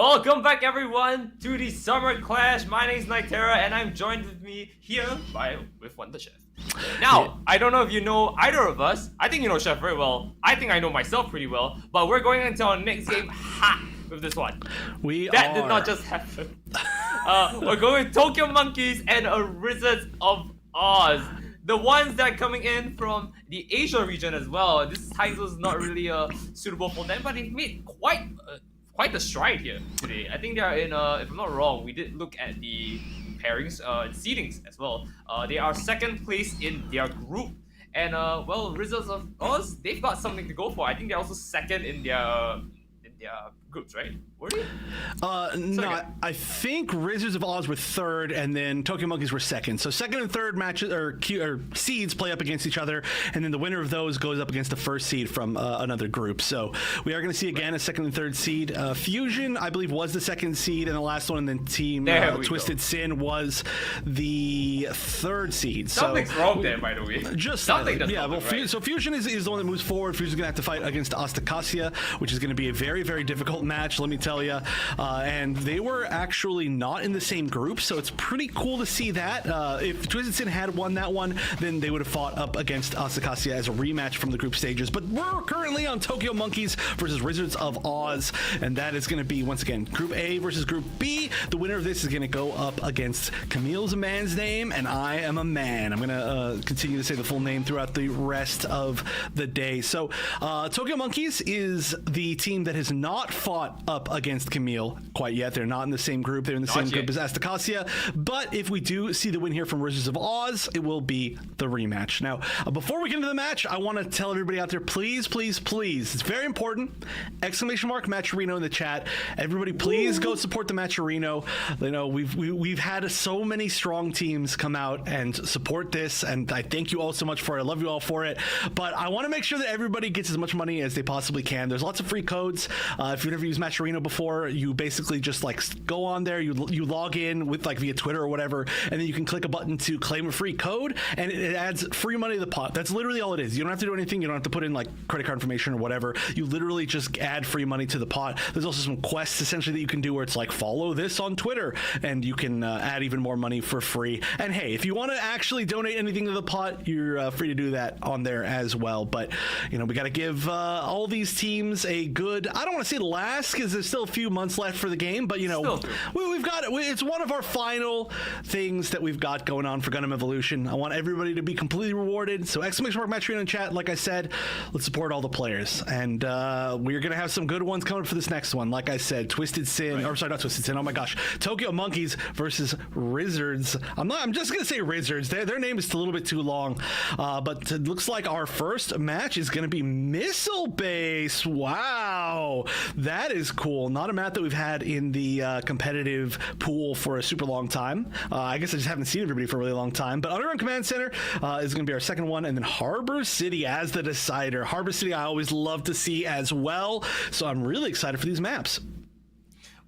Welcome back everyone to the Summer Clash. My name is Nightera and I'm joined with me here with Wonder Chef. Now, I don't know if you know either of us. I think you know Chef very well. I think I know myself pretty well. But we're going into our next game hot with this one. That did not just happen. We're going with Tokyo Monkeys and a Rizzards of Oz. The ones that are coming in from the Asia region as well. This title is not really suitable for them, but they've made quite the stride here today. I think they are in, if I'm not wrong, we did look at the pairings and seedings as well. They are second place in their group. And, well, Rizzards of Oz, they've got something to go for. I think they're also second in their groups, right? Were they? No, I think Rizzards of Oz were third, and then Tokyo Monkeys were second. So second and third matches or seeds play up against each other, and then the winner of those goes up against the first seed from another group. So we are going to see again a second and third seed. Fusion, I believe, was the second seed in the last one, and then Team Twisted Sin was the third seed. Something's wrong there, by the way. Just something. Yeah. Well, right. So Fusion is the one that moves forward. Fusion's going to have to fight against Astacacia, which is going to be a very, very difficult match. Let me tell you. And they were actually not in the same group, so it's pretty cool to see that. If Twisted Sin had won that one, then they would have fought up against Astacacia as a rematch from the group stages. But we're currently on Tokyo Monkeys versus Rizzards of Oz, and that is going to be, once again, Group A versus Group B. The winner of this is going to go up against Camille's a man's name, and I am a man. I'm going to continue to say the full name throughout the rest of the day. So Tokyo Monkeys is the team that has not fought up against Camille quite yet. They're not in the same group. They're in the same group as Astacacia. But if we do see the win here from Rizzards of Oz, it will be the rematch. Now, before we get into the match, I want to tell everybody out there, please, please, please, it's very important, !Matcherino in the chat. Everybody, please go support the Matcherino. You know, we've had so many strong teams come out and support this, and I thank you all so much for it. I love you all for it. But I want to make sure that everybody gets as much money as they possibly can. There's lots of free codes. If you've never used Matcherino before, you basically just like go on there, you log in with like via Twitter or whatever, and then you can click a button to claim a free code, and it adds free money to the pot. That's literally all it is. You don't have to do anything. You don't have to put in like credit card information or whatever. You literally just add free money to the pot. There's also some quests essentially that you can do where it's like follow this on Twitter, and you can add even more money for free. And hey, if you want to actually donate anything to the pot, you're free to do that on there as well. But you know, we got to give all these teams a good, I don't want to say last because there's still a few months left for the game, but you know, we've got it's one of our final things that we've got going on for Gundam Evolution. I want everybody to be completely rewarded. So !Matcherino in chat. Like I said, let's support all the players, and we're gonna have some good ones coming for this next one. Like I said, Twisted Sin, or sorry, not Twisted Sin. Oh my gosh, Tokyo Monkeys versus Rizzards. I'm just gonna say Rizzards. Their name is a little bit too long, but it looks like our first match is gonna be Missile Base. Wow, that is cool. Not a map that we've had in the competitive pool for a super long time. I guess I just haven't seen everybody for a really long time. But Underground Command Center is going to be our second one, and then Harbor City as the decider. Harbor City I always love to see as well, so I'm really excited for these maps.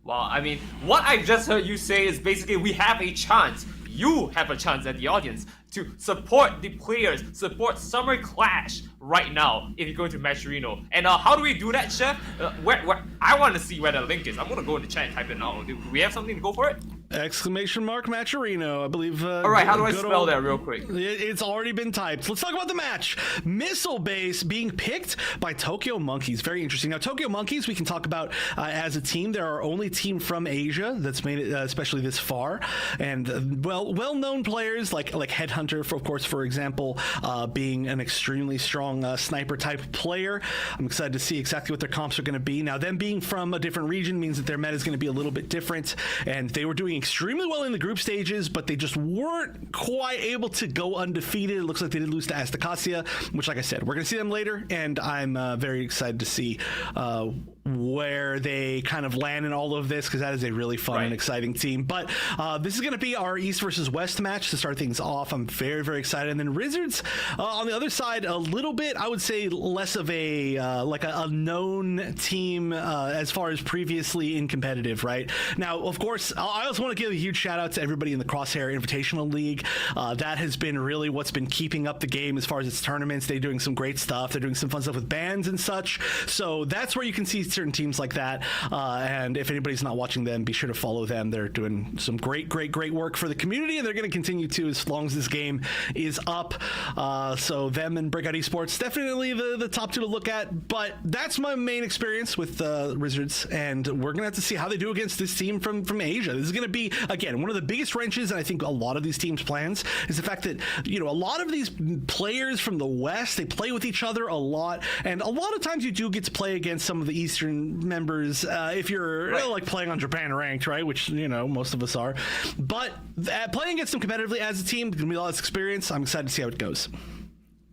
Well, I mean, what I just heard you say is basically we have a chance. You have a chance at the audience to support the players, support Summer Clash right now if you go to Matcherino. And how do we do that, Chef? Where I want to see where the link is. I'm going to go in the chat and type it now. Do we have something to go for it? !Matcherino, I believe. All right, how do I spell that real quick? It's already been typed. Let's talk about the match. Missile Base being picked by Tokyo Monkeys. Very interesting. Now, Tokyo Monkeys, we can talk about as a team. They're our only team from Asia that's made it especially this far. And well-known players like Headhunter, of course, for example, being an extremely strong sniper type player. I'm excited to see exactly what their comps are going to be. Now, them being from a different region means that their meta is going to be a little bit different, and they were doing extremely well in the group stages, but they just weren't quite able to go undefeated. It looks like they did lose to Astacacia, which, like I said, we're going to see them later, and I'm very excited to see where they kind of land in all of this, because that is a really fun and exciting team. But this is going to be our East versus West match to start things off. I'm very, very excited. And then Rizzards on the other side, a little bit, I would say, less of a like a known team as far as previously in competitive, right? Now, of course, I also want want to give a huge shout out to everybody in the Crosshair Invitational League. That has been really what's been keeping up the game as far as its tournaments. They're doing some great stuff. They're doing some fun stuff with bands and such. So that's where you can see certain teams like that. And if anybody's not watching them, be sure to follow them. They're doing some great work for the community, and they're going to continue to as long as this game is up. So them and Breakout Esports, definitely the top two to look at. But that's my main experience with Rizzards, and we're going to have to see how they do against this team from Asia. This is going to be, again, one of the biggest wrenches, and I think a lot of these teams' plans is the fact that, you know, a lot of these players from the West, they play with each other a lot, and a lot of times you do get to play against some of the Eastern members if you're like playing on Japan ranked, right? Which, you know, most of us are. But playing against them competitively as a team, going to be a lot of experience. I'm excited to see how it goes.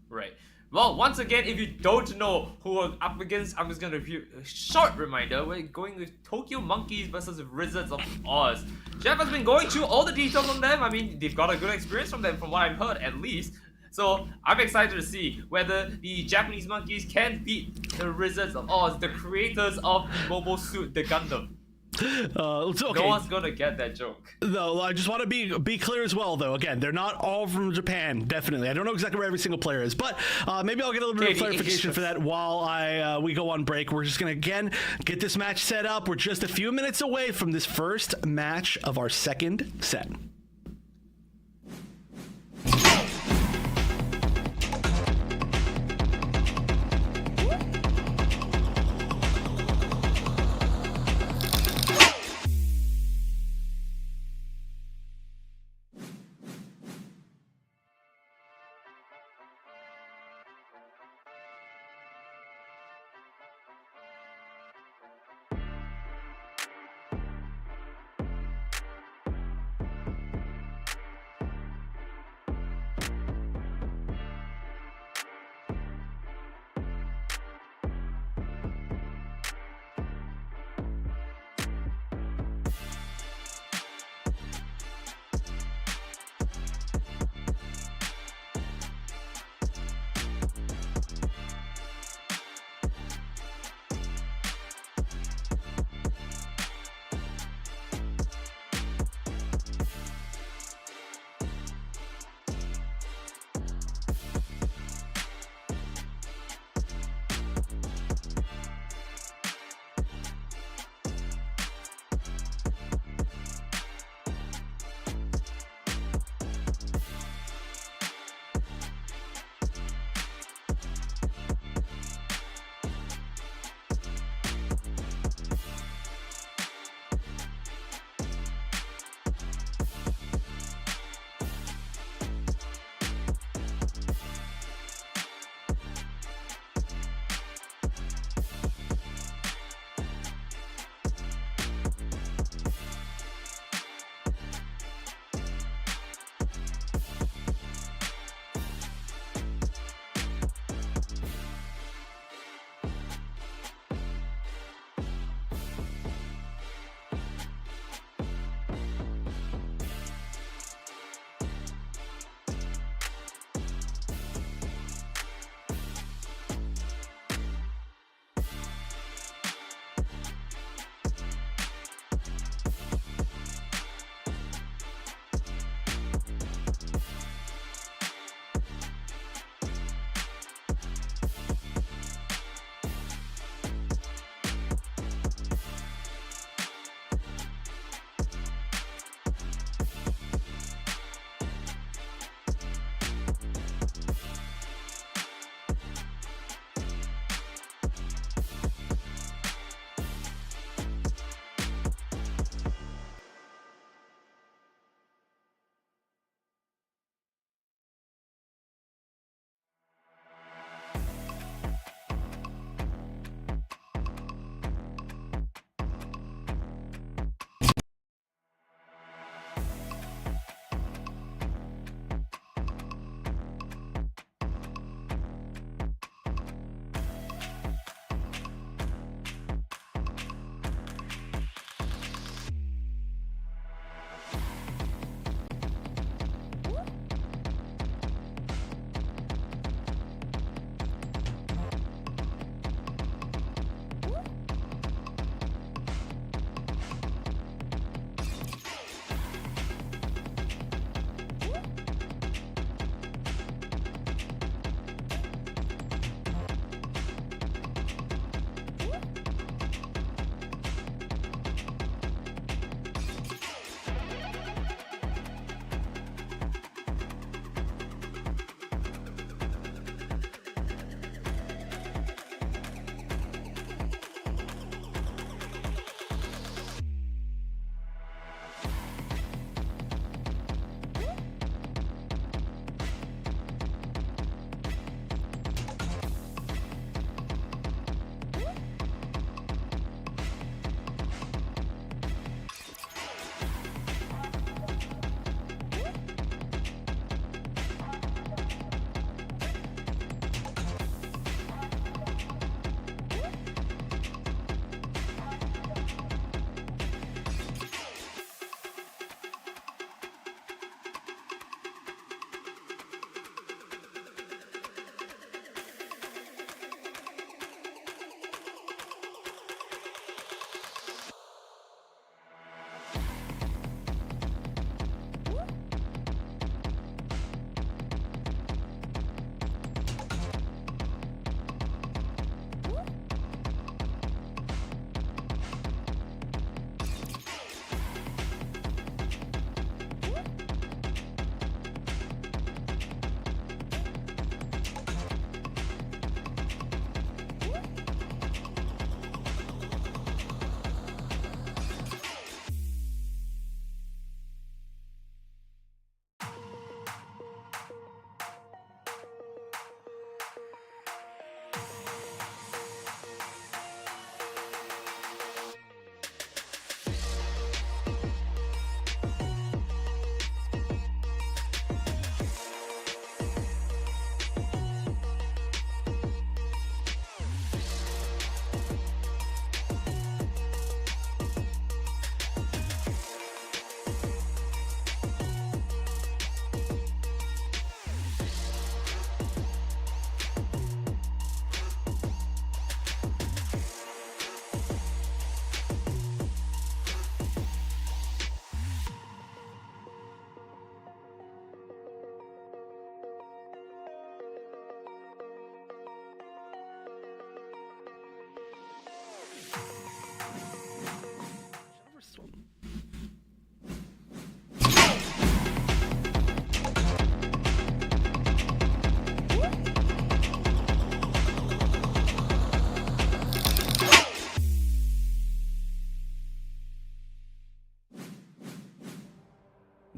Right. Well, once again, if you don't know who we're up against, I'm just going to give you a short reminder. We're going with Tokyo Monkeys versus Rizzards of Oz. Jeff has been going through all the details on them. I mean, they've got a good experience from them, from what I've heard, at least. So I'm excited to see whether the Japanese monkeys can beat the Rizzards of Oz, the creators of the mobile suit, the Gundam. Okay. No one's gonna get that joke. No, I just want to be clear as well, though. Again, they're not all from Japan. Definitely, I don't know exactly where every single player is, but maybe I'll get a little bit of clarification for that while we go on break. We're just gonna again get this match set up. We're just a few minutes away from this first match of our second set.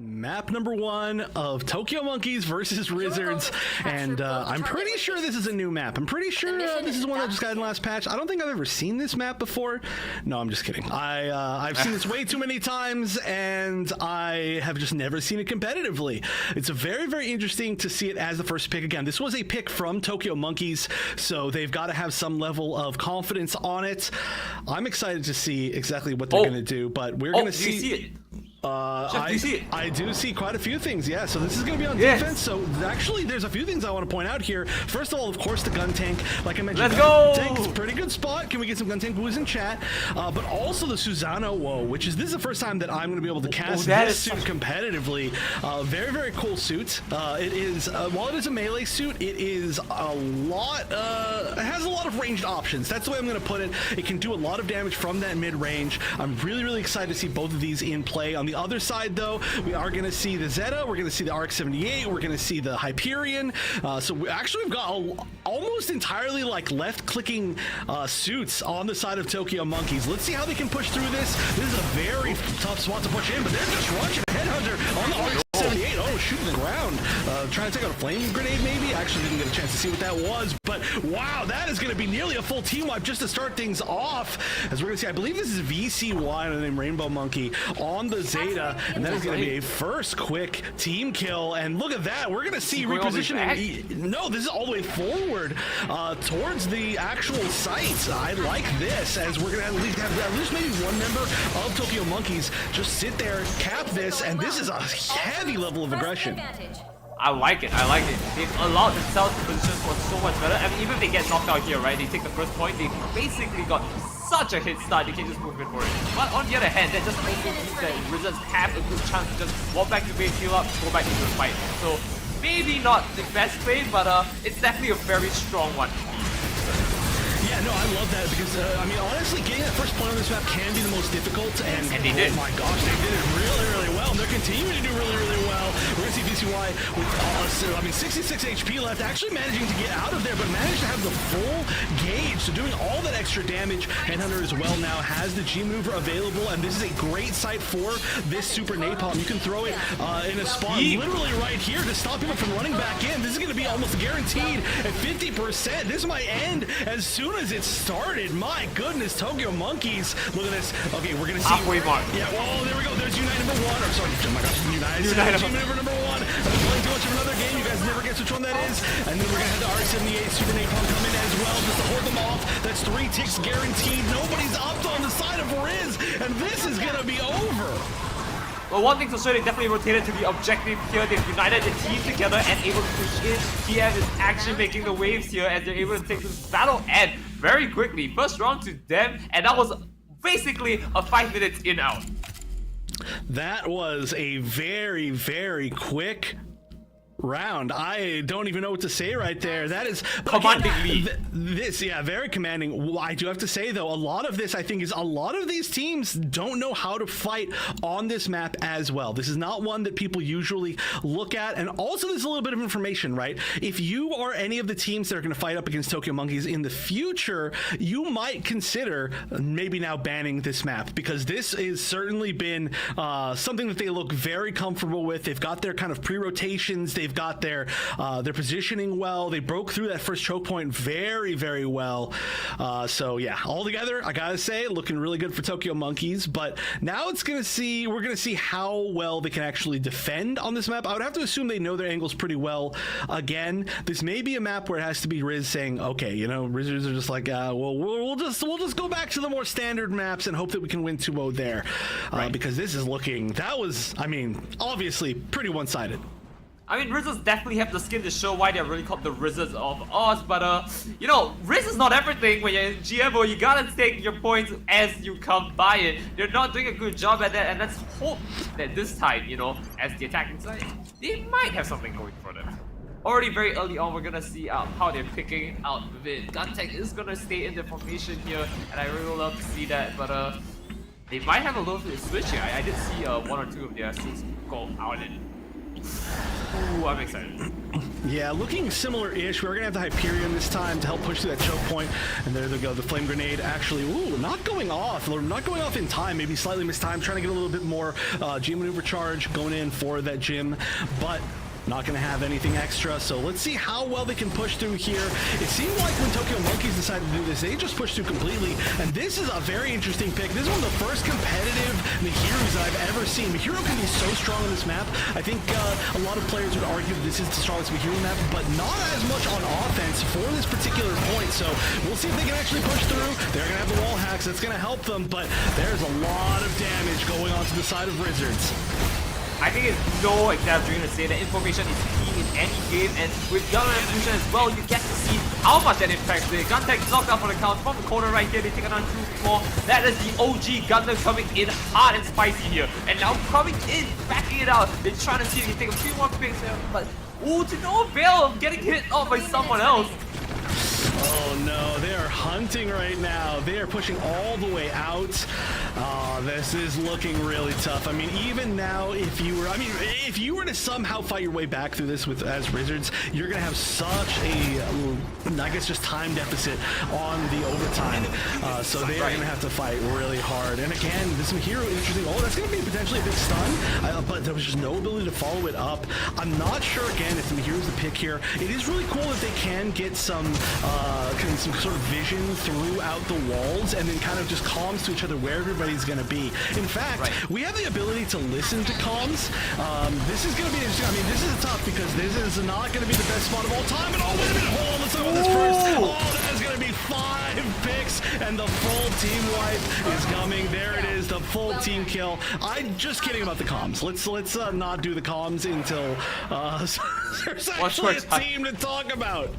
Map number 1 of Tokyo Monkeys versus Rizzards, and I'm pretty sure this is a new map. I'm pretty sure this is one that just got in the last patch. I don't think I've ever seen this map before. No, I'm just kidding. I've seen this way too many times, and I have just never seen it competitively. It's very, very interesting to see it as the first pick. Again, this was a pick from Tokyo Monkeys, so they've got to have some level of confidence on it. I'm excited to see exactly what they're going to do, but we're going to see... Do you see it? Chef, do you see it? I do see quite a few things, yeah. So this is going to be on defense. So actually, there's a few things I want to point out here. First of all, of course, the gun tank. Like I mentioned, let's go! Tank's a pretty good spot. Can we get some gun tank boos in chat? But also the Susanoo, this is the first time that I'm going to be able to cast this suit competitively. Very, very cool suit. It is, while it is a melee suit, it is a lot, it has a lot of ranged options. That's the way I'm going to put it. It can do a lot of damage from that mid-range. I'm really, really excited to see both of these in play. On the other side, though, we are going to see the Zeta, we're going to see the RX-78, we're going to see the Hyperion. So we've got almost entirely like left-clicking suits on the side of Tokyo Monkeys. Let's see how they can push through this. This is a very tough spot to push in, but they're just rushing a Headhunter on the RX-78. Oh, shooting the ground. Trying to take out a flame grenade, maybe. Actually didn't get a chance to see what that was, but wow, that is going to be nearly a full team wipe just to start things off. As we're going to see, I believe this is VCY, named Rainbow Monkey, on the Zeta, and that is going to be a first quick team kill. And look at that, we're going to see repositioning. No, this is all the way forward towards the actual site. I like this, as we're going to have at least maybe one member of Tokyo Monkeys just sit there, cap this, and this is a heavy level of aggression. I like it. They've allowed themselves to position for so much better. I mean, even if they get knocked out here, right, they take the first point, they basically got such a hit start, they can just move in for it. But on the other hand, that just also means that Rizzards have a good chance to just walk back to base, heal up, go back into the fight. So maybe not the best play, but it's definitely a very strong one. Yeah, no, I love that because, I mean, honestly, getting that first point on this map can be the most difficult, and they did. Oh my gosh, they did it really, really well, and they're continuing to do really, really well. We're going to see VCY with, 66 HP left, actually managing to get out of there, but managed to have the full gauge, so doing all that extra damage. Headhunter as well now has the G-Mover available, and this is a great site for this Super Napalm. You can throw it in a spot literally right here to stop people from running back in. This is going to be almost guaranteed at 50%. This might end as soon as it started. My goodness, Tokyo Monkeys. Look at this. Okay, we're gonna see. Halfway mark. Yeah, well, there we go. There's Unite number 1. Or sorry, oh my gosh, Unite number 1. I'm playing too much of another game. You guys never guess which one that is. And then we're gonna have the RX-78 Super Napalm come in as well, just to hold them off. That's 3 ticks guaranteed. Nobody's up on the side of Riz, and this is gonna be over. Well, one thing for sure, they definitely rotated to the objective here. They've united the team together and able to push in. TF is actually making the waves here as they're able to take this battle end very quickly. First round to them, and that was basically a 5 minutes in out. That was a very, very quick round. I don't even know what to say right there. That is commanding lead. Very commanding. I do have to say though, a lot of this I think is a lot of these teams don't know how to fight on this map as well. This is not one that people usually look at, and also there's a little bit of information, right? If you are any of the teams that are going to fight up against Tokyo Monkeys in the future, you might consider maybe now banning this map, because this has certainly been something that they look very comfortable with. They've got their kind of pre-rotations, they've got their positioning well. They broke through that first choke point very, very well. So yeah, altogether, I gotta say, looking really good for Tokyo Monkeys. But now we're gonna see how well they can actually defend on this map. I would have to assume they know their angles pretty well. Again, this may be a map where it has to be Riz saying, okay, you know, Rizzards are just like, well, we'll just go back to the more standard maps and hope that we can win 2-0 there, right. Because this is that was, I mean, obviously pretty one-sided. I mean, Rizzards definitely have the skin to show why they're really called the Rizzards of Oz, but you know, Riz is not everything when you're in GMO. You gotta take your points as you come by it. They're not doing a good job at that, and let's hope that this time, you know, as the attacking side, they might have something going for them. Already very early on, we're gonna see how they're picking out with it. Guntech is gonna stay in the formation here, and I really love to see that, but they might have a little bit of switch here. I did see 1 or 2 of their suits go out in. Ooh, I'm excited. Yeah, looking similar-ish. We're going to have the Hyperion this time to help push through that choke point. And there they go. The Flame Grenade actually, not going off. Not going off in time. Maybe slightly missed time. Trying to get a little bit more G maneuver charge going in for that gym. But not going to have anything extra, so let's see how well they can push through here. It seemed like when Tokyo Monkeys decided to do this, they just pushed through completely, and this is a very interesting pick. This is one of the first competitive Mihiru's that I've ever seen. Mihiru can be so strong on this map. I think a lot of players would argue that this is the strongest Mihiru map, but not as much on offense for this particular point, so we'll see if they can actually push through. They're going to have the wall hacks. That's going to help them, but there's a lot of damage going on to the side of Rizzards. I think it's no exaggeration to say that information is key in any game, and with Gun Evolution as well, you get to see how much that impacts the Gun Tech knocked out for the count from the corner right here. They take it on 2-4. That is the OG Gundam coming in hot and spicy here, and now coming in, backing it out. They're trying to see if they can take a few more picks here, but to no avail of getting hit off by someone else. Oh no, they are hunting right now. They are pushing all the way out. This is looking really tough. I mean, even now, if you were to somehow fight your way back through this as Rizzards, you're gonna have such a, I guess, just time deficit on the overtime. So they are gonna have to fight really hard. And again, this Mihiru, interesting. Oh, that's gonna be potentially a big stun, but there was just no ability to follow it up. I'm not sure again if Mihiru's the pick here. It is really cool if they can get some sort of vision throughout the walls and then kind of just comms to each other where everybody's going to be. In fact, we have the ability to listen to comms. This is going to be interesting. I mean, this is tough because this is not going to be the best spot of all time. And oh, wait a minute. Hold on. Let's talk about this first. Oh, that is going to be 5 picks and the full team wipe is coming. There it is, the full team kill. I'm just kidding about the comms. Let's not do the comms until there's actually a team to talk about.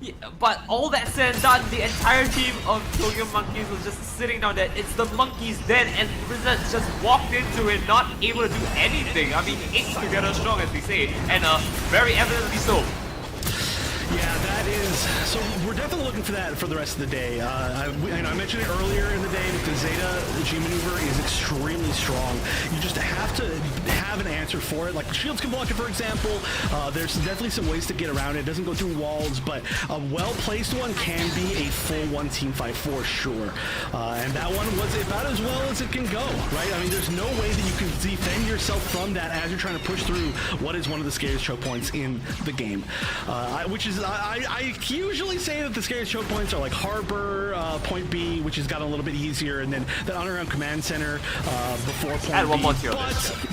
Yeah, but all that said and done, the entire team of Tokyo Monkeys was just sitting down there. It's the Monkeys then, and Rizzards just walked into it, not able to do anything. I mean, it's together strong, as we say, and very evidently so. Yeah, that is. So we're definitely looking for that for the rest of the day. I mentioned it earlier in the day that the Zeta G maneuver is extremely strong. You just have to have an answer for it. Like shields can block it, for example. There's definitely some ways to get around it. It doesn't go through walls, but a well-placed one can be a full one team fight for sure. And that one was about as well as it can go, right? I mean, there's no way that you can defend yourself from that as you're trying to push through what is one of the scariest choke points in the game, which is I usually say that the scariest choke points are like Harbor, Point B, which has gotten a little bit easier, and then the underground command center before Point B.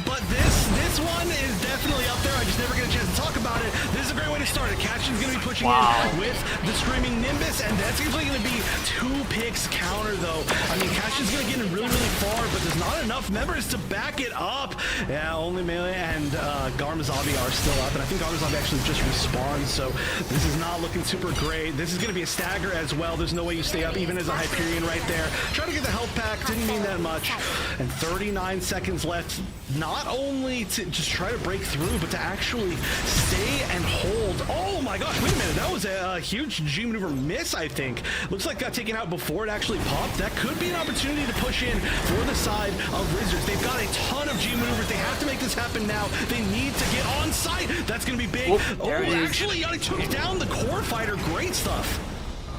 But this one is definitely up there. I just never get a chance to talk about it. This is a great way to start it. Cashin's going to be pushing in with the Screaming Nimbus, and that's usually going to be 2 picks counter, though. I mean, Cashin's going to get in really, really far, but there's not enough members to back it up. Yeah, only Melee and Garmazabi are still up, and I think Garmazabi actually just respawned, so this is not looking super great. This is going to be a stagger as well. There's no way you stay up, even as a Hyperion right there. Trying to get the health pack, didn't mean that much. And 39 seconds left, not only to just try to break through, but to actually stay and hold. Oh my gosh, wait a minute. That was a huge G maneuver miss, I think. Looks like got taken out before it actually popped. That could be an opportunity to push in for the side of Rizzards. They've got a ton of G maneuvers. They have to make this happen now. They need to get on site. That's going to be big. Oh, actually, Yanni took down the core fighter. Great stuff.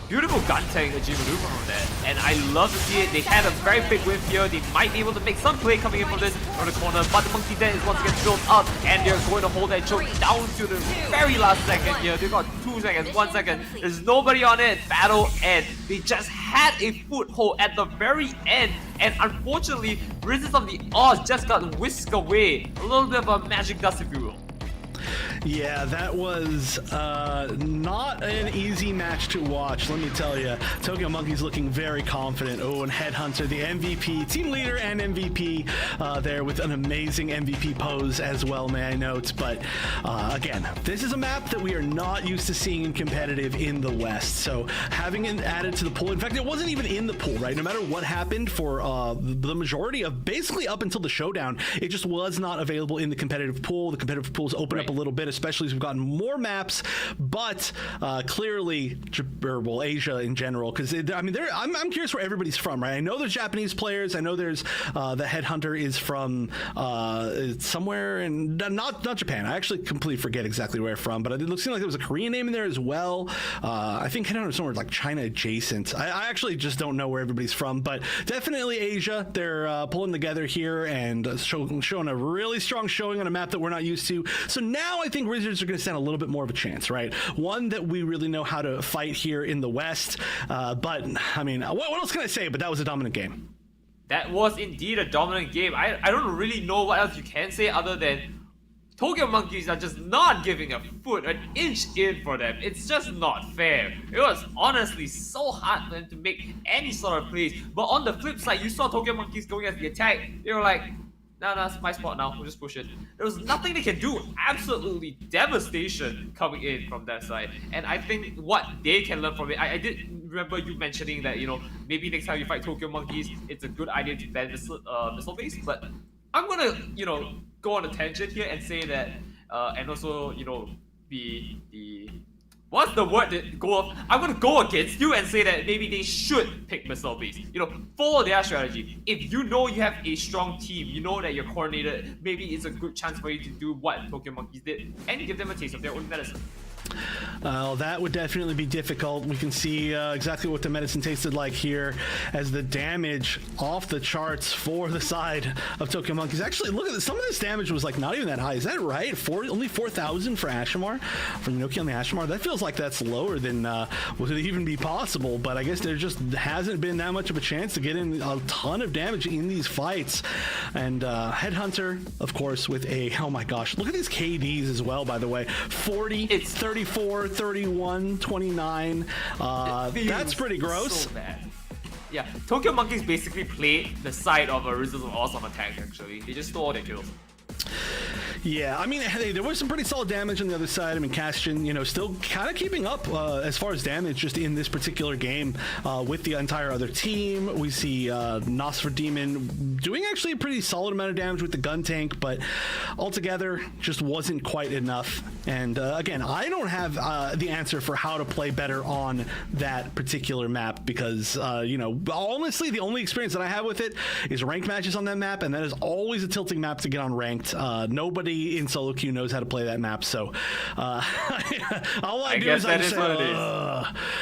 Beautiful gun tank G maneuver on that, and I love to see it. They had a very big whiff here. They might be able to make some play coming in from this on the corner, but the Monkey Den is once again filled up, and they're going to hold that choke down to the very last second here. They've got 2 seconds, 1 second. There's nobody on it. Battle end. They just had a foothold at the very end, and unfortunately, Rizzards of the Oz just got whisked away. A little bit of a magic dust, if you will. Yeah, that was not an easy match to watch, let me tell you. Tokyo Monkeys looking very confident. Oh, and Headhunter, the MVP, team leader and MVP there with an amazing MVP pose as well, may I note. But again, this is a map that we are not used to seeing in competitive in the West. So having it added to the pool, in fact, it wasn't even in the pool, right? No matter what happened for the majority of basically up until the showdown, it just was not available in the competitive pool. The competitive pools open up a little bit bit, especially as we've gotten more maps, but clearly, Asia in general, because I'm curious where everybody's from, right? I know there's Japanese players. I know there's the Headhunter is from somewhere in not Japan. I actually completely forget exactly where from, but it seemed like there was a Korean name in there as well. I think Headhunter is somewhere like China adjacent. I actually just don't know where everybody's from, but definitely Asia. They're pulling together here and showing a really strong showing on a map that we're not used to. So now I think Rizzards are going to stand a little bit more of a chance, right? One that we really know how to fight here in the West. But I mean, what else can I say? But that was a dominant game. That was indeed a dominant game. I don't really know what else you can say other than Tokyo Monkeys are just not giving a foot, an inch in for them. It's just not fair. It was honestly so hard for them to make any sort of plays. But on the flip side, you saw Tokyo Monkeys going as the attack. They were like, nah, it's my spot now. We'll just push it. There was nothing they can do. Absolutely devastation coming in from that side. And I think what they can learn from it, I did remember you mentioning that, maybe next time you fight Tokyo Monkeys, it's a good idea to ban missile base. But I'm gonna, go on a tangent here and say that, and also, be the what's the word that go off? I'm gonna go against you and say that maybe they should pick missile base. Follow their strategy. If you know you have a strong team, you know that you're coordinated, maybe it's a good chance for you to do what Tokyo Monkeys did and give them a taste of their own medicine. That would definitely be difficult. We can see exactly what the medicine tasted like here as the damage off the charts for the side of Tokyo Monkeys. Actually, look at this. Some of this damage was like not even that high. Is that right? Only 4,000 for Ashimar, for Inoki on the Ashimar. That feels like that's lower than would it even be possible. But I guess there just hasn't been that much of a chance to get in a ton of damage in these fights. And Headhunter, of course, with oh my gosh, look at these KDs as well, by the way. 40, it's 34, 31, 29. That's pretty gross. So bad. Yeah, Tokyo Monkeys basically played the side of a Rizzards of awesome attack, actually. They just stole all their kills. Yeah, I mean, hey, there was some pretty solid damage on the other side. I mean, Castian, still kind of keeping up as far as damage just in this particular game with the entire other team. We see Nosfer Demon doing actually a pretty solid amount of damage with the gun tank, but altogether just wasn't quite enough. And again, I don't have the answer for how to play better on that particular map because, honestly, the only experience that I have with it is ranked matches on that map, and that is always a tilting map to get on ranked. Nobody in solo queue knows how to play that map, so all I do is I just say,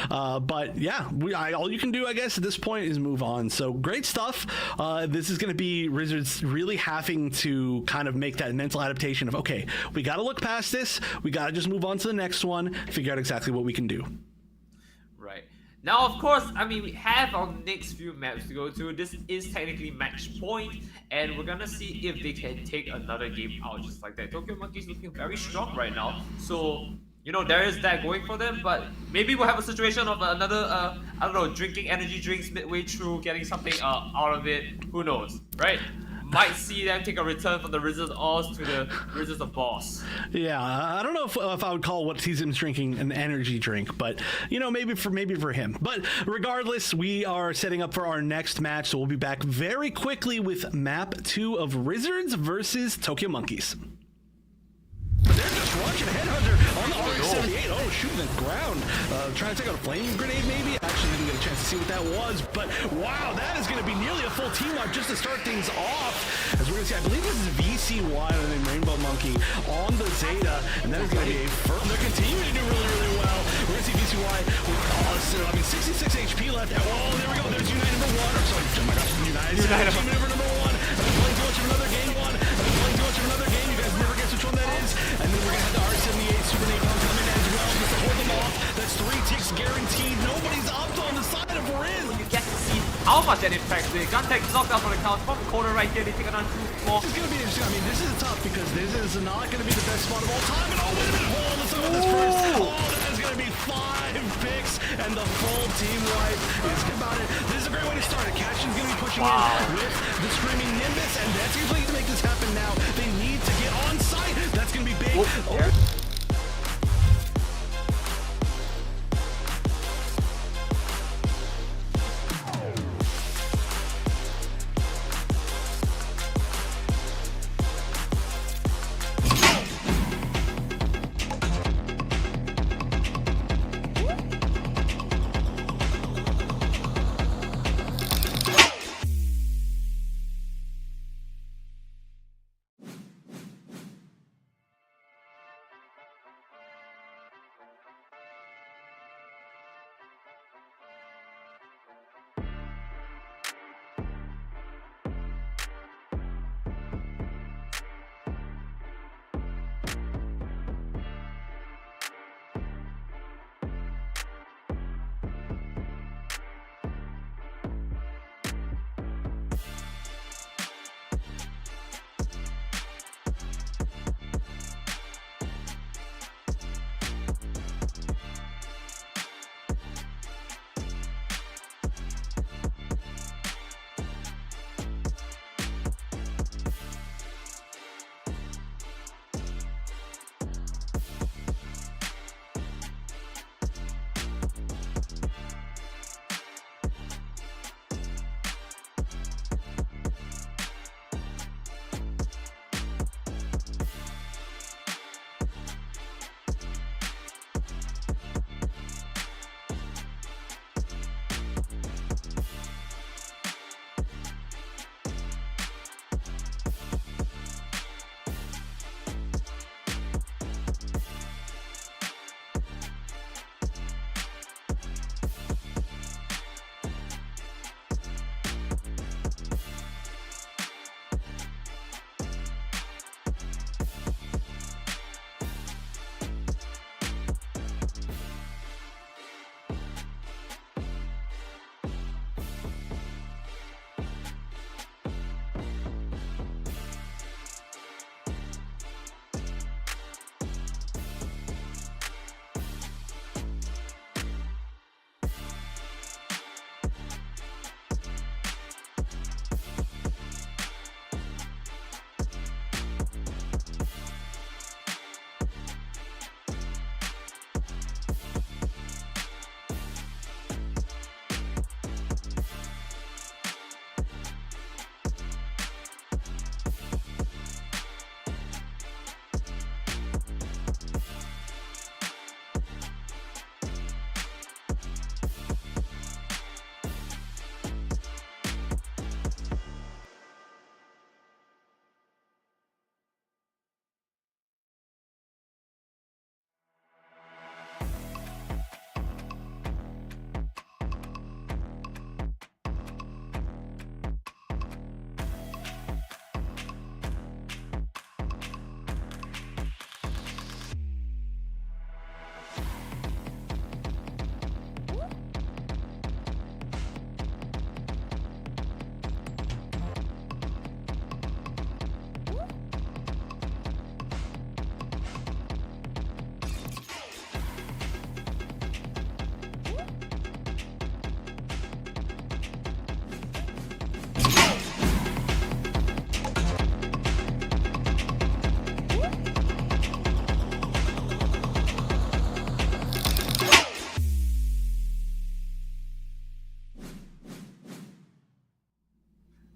but yeah, all you can do, I guess, at this point is move on. So great stuff. This is going to be Rizzards really having to kind of make that mental adaptation of, okay, we got to look past this. We got to just move on to the next one, figure out exactly what we can do. Right. Now, of course, we have our next few maps to go to. This is technically match point, and we're gonna see if they can take another game out just like that. Tokyo Monkeys looking very strong right now, so there is that going for them. But maybe we'll have a situation of another, drinking energy drinks midway through, getting something out of it. Who knows, right? Might see them take a return from the Rizzards Oz to the Rizzards of Boss. Yeah, I don't know if I would call what he's drinking an energy drink, but maybe for him. But regardless, we are setting up for our next match, so we'll be back very quickly with map 2 of Rizzards versus Tokyo Monkeys. They're just watching Headhunter on the RX-78. Oh, shooting the ground. Trying to take out a flame grenade, maybe? Actually didn't get a chance to see what that was, but wow, that is going to be nearly a full team wipe just to start things off. As we're going to see, I believe this is VCY and Rainbow Monkey on the Zeta, and that is going to be a first. They're continuing to do really, really well. We're going to see VCY with 66 HP left. Oh, there we go. There's Unite number 1. Or sorry, oh my gosh, Unite number 1. I've been playing too much of another game one. I've been playing too much of another game. You guys never guess which one that is. And then we're going to have the R78 Super Napalm come in as well just to hold them off. That's 3 ticks guaranteed. Nobody's up on the side of Riz. You get to see how much that impacts the gun tech knocked out on the count from the corner right here. They take it on 2 more. This is going to be interesting. This is tough because this is not going to be the best spot of all time. And wait a minute. Let's look at this first. That is going to be 5 picks and the full team wipe is about it. This is a great way to start it. Cashin's going to be pushing in with the Screaming Nimbus, and that's usually to make this happen now. They need to get on site. That's going to be big.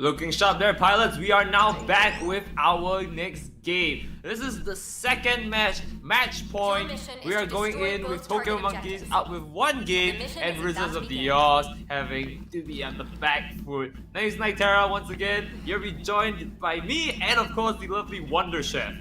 Looking sharp there, pilots. We are now back with our next game. This is the second match, match point. We are going in with Tokyo Monkeys up with 1 game and Rizzards of the Oz having to be on the back foot. My name is Nightera once again. You'll be joined by me and of course the lovely Wonder Chef.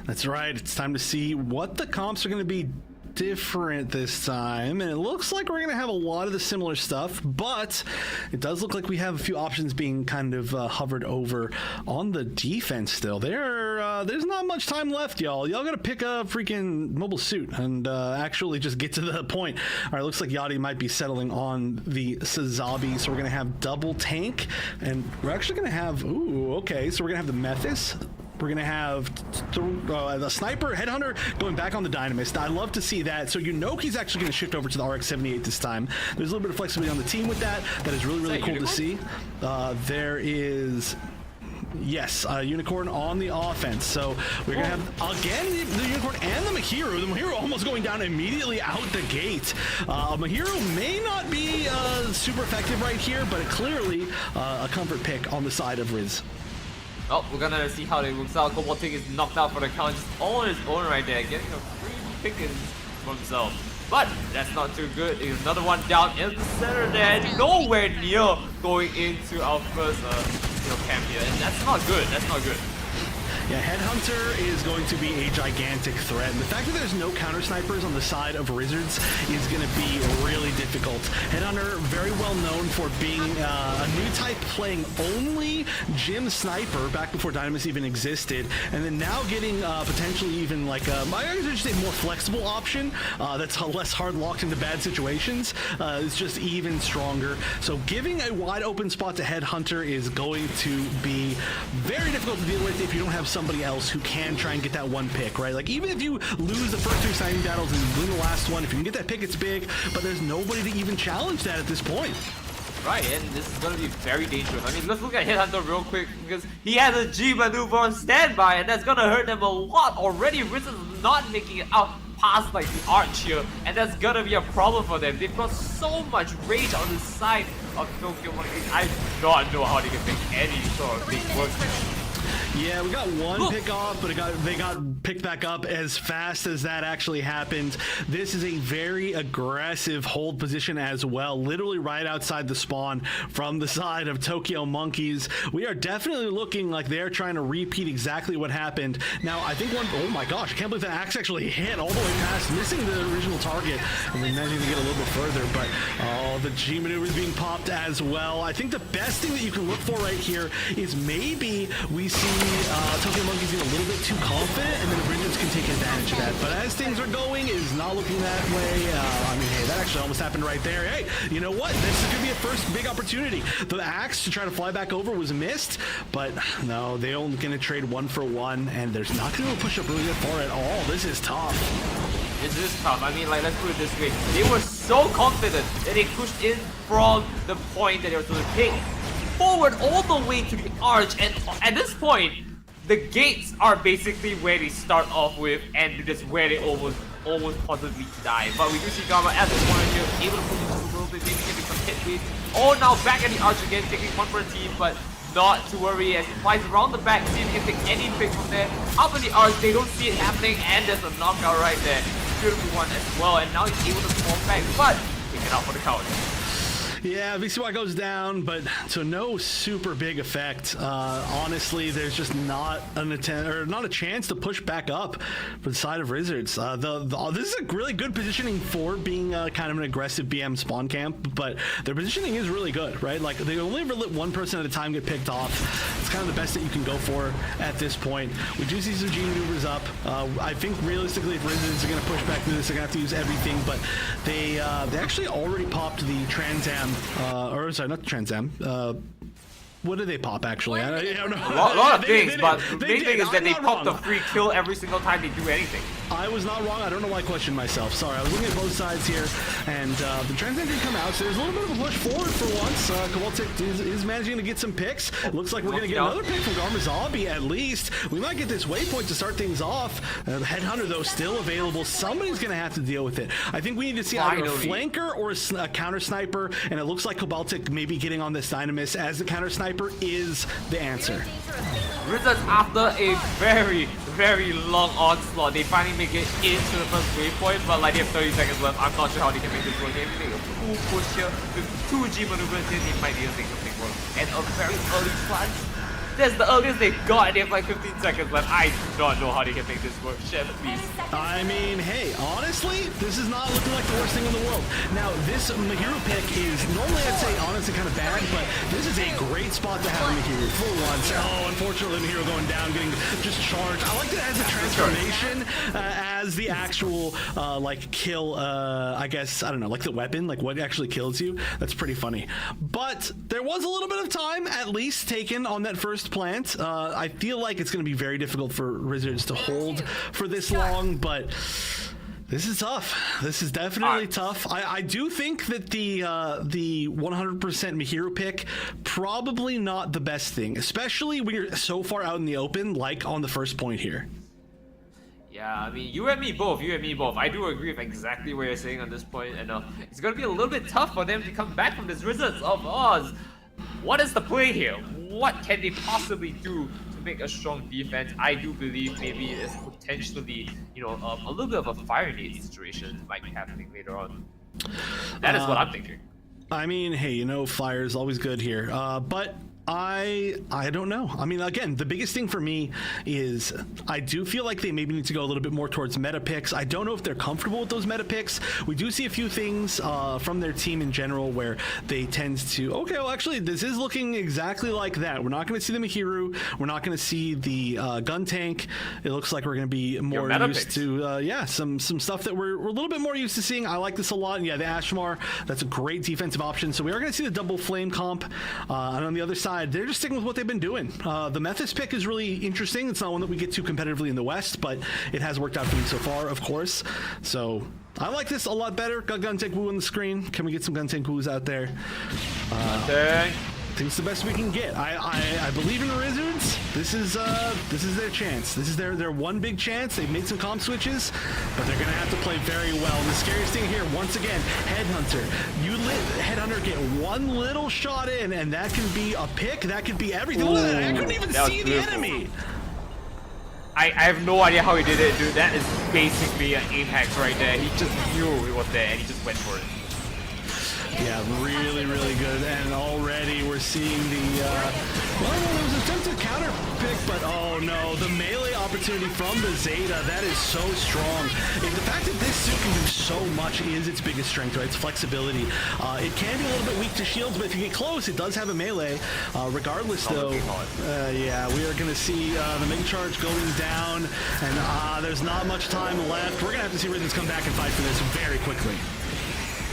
That's right. It's time to see what the comps are going to be different this time, and it looks like we're going to have a lot of the similar stuff, but it does look like we have a few options being kind of hovered over on the defense still. There's not much time left, y'all. Y'all got to pick a freaking mobile suit and actually just get to the point. All right, looks like Yachty might be settling on the Sazabi, so we're going to have double tank, and we're actually going to have, okay, so we're going to have the Methis. We're going to have the Sniper, Headhunter going back on the Dynamist. I love to see that. So Yunoki's actually going to shift over to the RX-78 this time. There's a little bit of flexibility on the team with that. That is really, really cool to see. There is... Yes, Unicorn on the offense. So we're going to have, again, the Unicorn and the Mahiro. The Mahiro almost going down immediately out the gate. Mahiro may not be super effective right here, but clearly a comfort pick on the side of Riz. Oh, we're gonna see how it works out. Kobaltic is knocked out for the count, just all on his own right there, getting a free pick for himself. But that's not too good. There's another one down in the center there, nowhere near going into our first camp here, and that's not good. That's not good. Yeah, Headhunter is going to be a gigantic threat. And the fact that there's no counter snipers on the side of Rizzards is going to be really difficult. Headhunter, very well known for being a new type playing only Gym Sniper back before Dynamis even existed. And then now getting potentially even like I would say more flexible option that's less hard locked into bad situations is just even stronger. So giving a wide open spot to Headhunter is going to be very difficult to deal with if you don't have somebody else who can try and get that one pick, right? Like, even if you lose the first 3 sniping battles and win the last one, if you can get that pick, it's big, but there's nobody to even challenge that at this point. Right, and this is going to be very dangerous. I mean, let's look at Headhunter real quick, because he has a G maneuver on standby, and that's going to hurt them a lot already. Rizzards is not making it out past like the arch here, and that's gonna be a problem for them. They've got so much rage on the side of Tokyo Monkeys. I do not know how they can make any sort of big work. Yeah, we got one pick off, but they got picked back up as fast as that actually happened. This is a very aggressive hold position as well, literally right outside the spawn from the side of Tokyo Monkeys. We are definitely looking like they're trying to repeat exactly what happened. Now, I think oh my gosh, I can't believe that axe actually hit all the way past, missing the original target, and then managing to get a little bit further, but the G maneuvers being popped as well. I think the best thing that you can look for right here is maybe we see Tokyo Monkeys get a little bit too confident, and then Rizzards can take advantage of that. But as things are going, it is not looking that way. I mean, hey, that actually almost happened right there. Hey, you know what? This is going to be a first big opportunity. The axe to try to fly back over was missed, but no, they're only going to trade 1 for 1, and there's not going to push up really far at all. This is tough. This is tough. I mean, like, let's put it this way. They were so confident that they pushed in from the point that they were supposed to pick forward all the way to the arch, and at this point, the gates are basically where they start off with, and that's where they almost positively die. But we do see Gamma at this point here, able to push it a little bit, maybe getting some hit with. Oh, now back at the arch again, taking 1 for a team, but not to worry as he flies around the back, see if he can take any pick from there. Up in the arch, they don't see it happening, and there's a knockout right there. Beautiful one as well, and now he's able to fall back, but take it out for the count. Yeah, VCY goes down, but to no super big effect. Honestly, there's just not a chance to push back up for the side of Rizzards. This is a really good positioning for being kind of an aggressive BM spawn camp, but their positioning is really good, right? Like, they only ever let 1 person at a time get picked off. It's kind of the best that you can go for at this point. We do see some G maneuvers up. I think realistically, if Rizzards are going to push back through this, they're going to have to use everything, but they actually already popped the Trans Am. Or sorry, not the Trans Am. What did they pop, actually? I don't know. A lot of things, but the main thing is that they pop the free kill every single time they do anything. I was not wrong. I don't know why I questioned myself. Sorry, I was looking at both sides here, and the Trans Am did come out, so there's a little bit of a push forward for once. Kobaltic is managing to get some picks. Looks like we're going to get another pick from Garmazabi, at least. We might get this waypoint to start things off. The Headhunter, though, still available. Somebody's going to have to deal with it. I think we need to see either a flanker or a counter sniper, and it looks like Kobaltic maybe getting on this Dynamis as the counter sniper. Viper is the answer. Rizzards, after a very, very long onslaught, they finally make it into the first waypoint, but like they have 30 seconds left. I'm not sure how they can make this work. They have to make a full push here with 2G maneuvers here. They might be able to make something work. And a very early plant. That's the earliest they got, and they have like 15 seconds left. I do not know how they can make this work. Chef, please. I mean, hey, honestly, this is not looking like the worst thing in the world. Now, this Mihiru pick is normally, I'd say, honestly, kind of bad, but this is a great spot to have Mihiru for once. Oh, unfortunately, Mihiru going down, getting just charged. I like it as a transformation, as the actual, like, kill, I guess, I don't know, like the weapon, like what actually kills you. That's pretty funny. But there was a little bit of time, at least, taken on that first plant. I feel like it's going to be very difficult for Rizzards to hold for this long, but this is tough. This is definitely tough. I do think that the 100% Mihiru pick, probably not the best thing, especially when you're so far out in the open, like on the first point here. Yeah, I mean, you and me both, I do agree with exactly what you're saying on this point, and it's going to be a little bit tough for them to come back from this Rizzards of Oz. What is the play here? What can they possibly do to make a strong defense? I do believe maybe it's potentially, you know, a little bit of a fire nade situation might be happening later on. That is what I'm thinking. I mean, hey, you know, fire is always good here, but I don't know. I mean, again, the biggest thing for me is I do feel like they maybe need to go a little bit more towards meta picks. I don't know if they're comfortable with those meta picks. We do see a few things from their team in general where they tend to, okay, well, actually, this is looking exactly like that. We're not going to see the Mihiru. We're not going to see the gun tank. It looks like we're going to be more used to, yeah, some stuff that we're a little bit more used to seeing. I like this a lot. And yeah, the Ashmar, that's a great defensive option. So we are going to see the double flame comp. And on the other side, they're just sticking with what they've been doing. The Memphis pick is really interesting. It's not one that we get too competitively in the West, but it has worked out for me so far, of course. So I like this a lot better. Got Gun Tank Woo on the screen. Can we get some Gun Tank Woos out there? I think it's the best we can get. I believe in the Rizzards. This is their chance. This is their one big chance. They've made some comp switches, but they're gonna have to play very well. And the scariest thing here, once again, Headhunter. You let Headhunter get one little shot in, and that can be a pick. That could be everything. Look at that. I couldn't even see the enemy. I have no idea how he did it, dude. That is basically an aim hacks right there. He just knew it was there, and he just went for it. Yeah, really, really good. And already we're seeing the, well, there was an attempt to counter pick, but oh no, the melee opportunity from the Zeta, that is so strong. And the fact that this suit can do so much is its biggest strength, right? Its flexibility. It can be a little bit weak to shields, but if you get close, it does have a melee. Regardless, though, yeah, we are going to see the Mega Charge going down, and there's not much time left. We're going to have to see Rizzards come back and fight for this very quickly.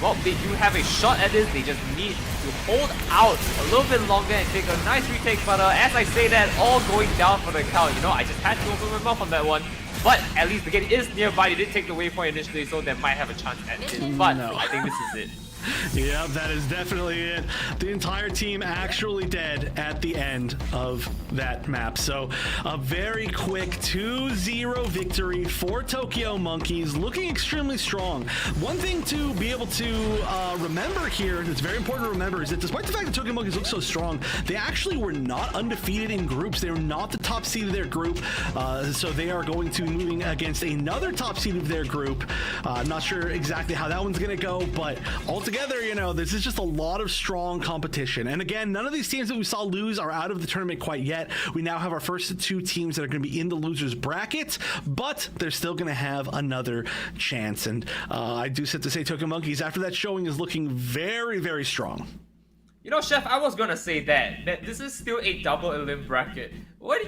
Well, they do have a shot at this. They just need to hold out a little bit longer and take a nice retake. But as I say that, all going down for the count. You know, I just had to open my mouth on that one. But at least the gate is nearby. They did take the waypoint initially, so they might have a chance at it. But no. I think this is it. Yeah, that is definitely it. The entire team actually dead at the end of that map. So a very quick 2-0 victory for Tokyo Monkeys, looking extremely strong. One thing to be able to remember here, that's very important to remember, is that despite the fact that Tokyo Monkeys look so strong, they actually were not undefeated in groups. They were not the top seed of their group. So they are going to be moving against another top seed of their group. Not sure exactly how that one's going to go, but altogether, you know, this is just a lot of strong competition. And again, none of these teams that we saw lose are out of the tournament quite yet. We now have our first two teams that are going to be in the losers bracket, but they're still going to have another chance. And I do have to say, Tokyo Monkeys, after that showing, is looking very, very strong. You know, Chef, I was gonna say that this is still a double elim bracket. What?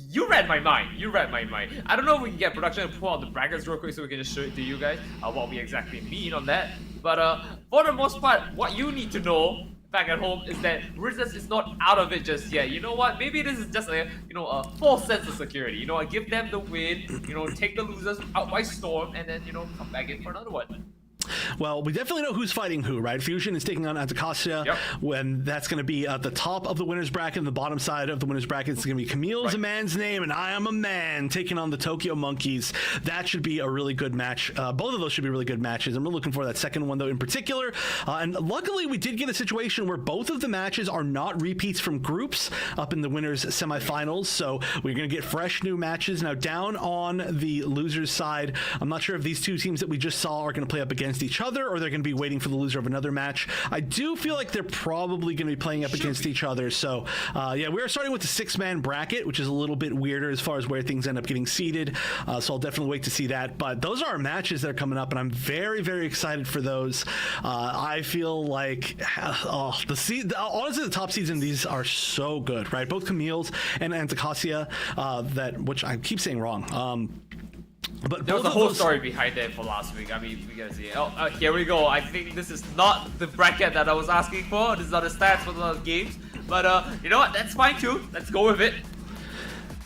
You read my mind. You read my mind. I don't know if we can get production and pull out the brackets real quick so we can just show it to you guys what we exactly mean on that. But for the most part, what you need to know back at home is that Rizzards is not out of it just yet. You know what? Maybe this is just a false sense of security. You know, give them the win. You know, take the losers out by storm, and then come back in for another one. Well, we definitely know who's fighting who, right? Fusion is taking on Anticasia. Yep. When that's going to be at the top of the winner's bracket, and the bottom side of the winner's bracket, it's going to be Camille's a man's name, and I am a man taking on the Tokyo Monkeys. That should be a really good match. Both of those should be really good matches. I'm really looking for that second one, though, in particular. And luckily, we did get a situation where both of the matches are not repeats from groups up in the winners semifinals. So we're going to get fresh new matches. Now, down on the losers side, I'm not sure if these two teams that we just saw are going to play up against each other, or they're going to be waiting for the loser of another match. I do feel like they're probably going to be playing up against each other. So, yeah, we're starting with the 6-man bracket, which is a little bit weirder as far as where things end up getting seeded. So I'll definitely wait to see that. But those are our matches that are coming up, and I'm very, very excited for those. I feel like, honestly, the top seeds in these are so good, right? Both Camille's and Anticasia, which I keep saying wrong. But there was a whole story behind that for last week. I mean, we gotta see. Here we go. I think this is not the bracket that I was asking for. This is not the stats for the games. But you know what? That's fine too. Let's go with it.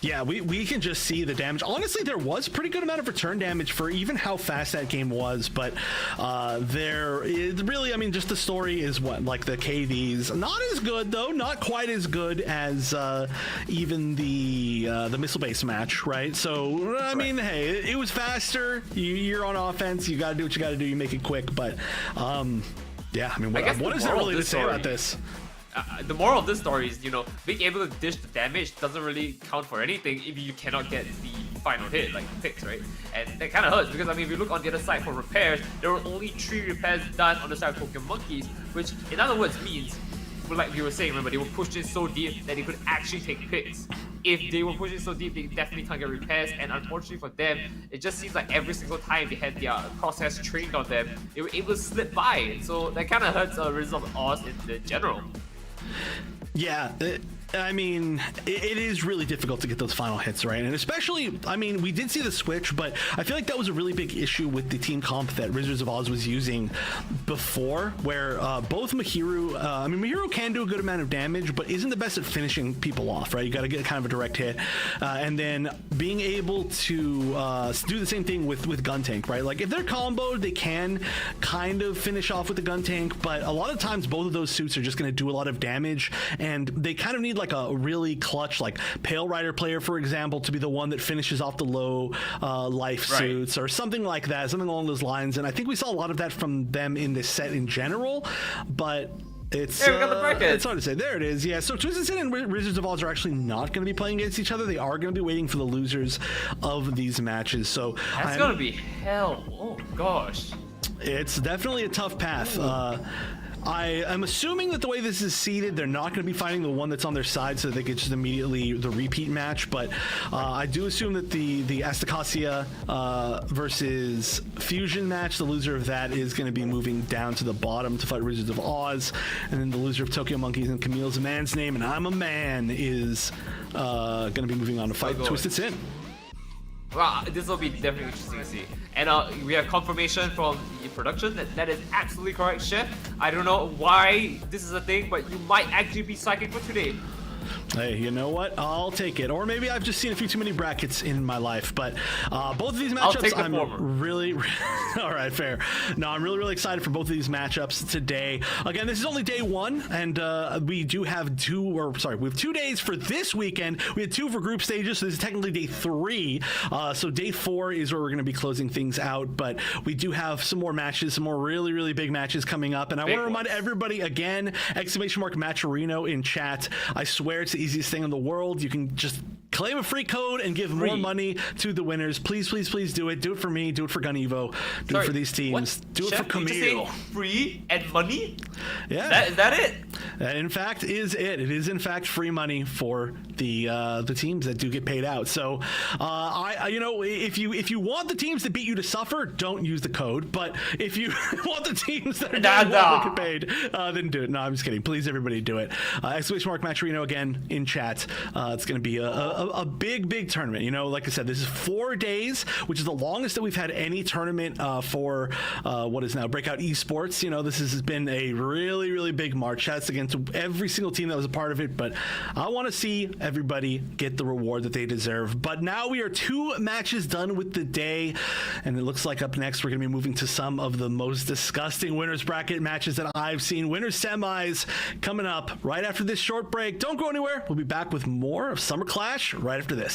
Yeah, we can just see the damage. Honestly, there was pretty good amount of return damage for even how fast that game was, but there is really, I mean, just the story is what, like the KVs, not as good though, not quite as good as even the missile-based match, right? So, I mean, hey, it was faster, you're on offense, you gotta do what you gotta do, you make it quick, but yeah, I mean, what is there really to say about this? The moral of this story is, you know, being able to dish the damage doesn't really count for anything if you cannot get the final hit, like picks, right? And that kind of hurts because, I mean, if you look on the other side for repairs, there were only 3 repairs done on the side of Tokyo Monkeys, which in other words means, like we were saying, remember, they were pushed in so deep that they could actually take picks. If they were pushing so deep, they definitely can't get repairs, and unfortunately for them, it just seems like every single time they had their crosshairs trained on them, they were able to slip by. So that kind of hurts Rizzards of Oz in the general. Yeah, I mean, it is really difficult to get those final hits, right? And especially, I mean, we did see the switch, but I feel like that was a really big issue with the team comp that Rizzards of Oz was using before, where both Mahiru, I mean, Mahiru can do a good amount of damage, but isn't the best at finishing people off, right? You got to get kind of a direct hit. And then being able to do the same thing with Gun Tank, right? Like, if they're comboed, they can kind of finish off with the Gun Tank, but a lot of times both of those suits are just going to do a lot of damage, and they kind of need like a really clutch, like Pale Rider player, for example, to be the one that finishes off the low life suits or something like that, something along those lines. And I think we saw a lot of that from them in this set in general, but it's, we got the bracket. It's hard to say. There it is. Yeah, so Twisted Sin and Rizzards of Oz are actually not going to be playing against each other. They are going to be waiting for the losers of these matches. So that's going to be hell. Oh, gosh. It's definitely a tough path. I am assuming that the way this is seeded, they're not going to be fighting the one that's on their side so that they get just immediately the repeat match. But I do assume that the Astacasia versus Fusion match, the loser of that is going to be moving down to the bottom to fight Rizzards of Oz. And then the loser of Tokyo Monkeys and Camille's a man's name, and I'm a man, is going to be moving on to fight Twisted Sin. Well, this will be definitely interesting to see. And we have confirmation from the production that is absolutely correct, Chef. I don't know why this is a thing, but you might actually be psychic for today. Hey, you know what? I'll take it. Or maybe I've just seen a few too many brackets in my life. But both of these matchups, I'm really all right, fair. No, I'm really excited for both of these matchups today. Again, this is only day 1, and we do have we have 2 days for this weekend. We had 2 for group stages, so this is technically day 3. So day 4 is where we're going to be closing things out. But we do have some more matches, some more really big matches coming up. And I want to remind everybody again, !Matcherino in chat. I swear it's the easiest thing in the world. You can just claim a free code and give more money to the winners. Please do it. Do it for me. Do it for Gunevo. Do it for these teams. What? Do it Chef, for Camille. Free and money? Yeah. Is that it? That in fact is it. It is in fact free money for the teams that do get paid out. So if you want the teams that beat you to suffer, don't use the code. But if you want the teams that are get paid, then do it. No, I'm just kidding. Please, everybody, do it. !Matcherino again in chat. It's going to be a a big tournament. You know, like I said, this is 4 days, which is the longest that we've had any tournament for what is now Breakout Esports. You know, this has been a really big March. Shouts again to every single team that was a part of it, but I want to see everybody get the reward that they deserve. But now we are 2 matches done with the day, and it looks like up next we're going to be moving to some of the most disgusting winners bracket matches that I've seen. Winners semis coming up right after this short break. Don't go anywhere. We'll be back with more of Summer Clash right after this.